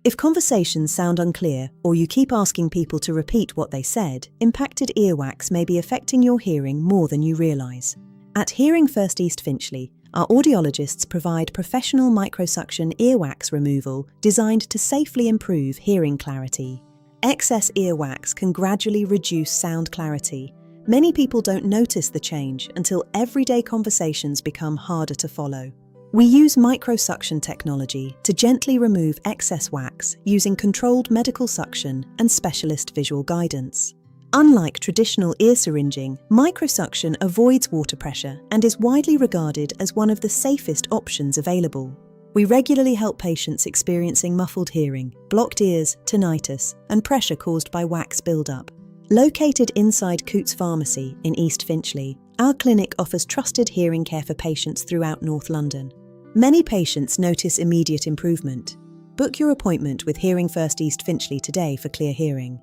If conversations sound unclear or you keep asking people to repeat what they said, impacted earwax may be affecting your hearing more than you realise. At Hearing First East Finchley, our audiologists provide professional microsuction earwax removal designed to safely improve hearing clarity. Excess earwax can gradually reduce sound clarity. Many people don't notice the change until everyday conversations become harder to follow. We use microsuction technology to gently remove excess wax using controlled medical suction and specialist visual guidance. Unlike traditional ear syringing, microsuction avoids water pressure and is widely regarded as one of the safest options available. We regularly help patients experiencing muffled hearing, blocked ears, tinnitus, and pressure caused by wax buildup. Located inside Cootes Pharmacy in East Finchley, our clinic offers trusted hearing care for patients throughout North London. Many patients notice immediate improvement. Book your appointment with Hearing First East Finchley today for clear hearing.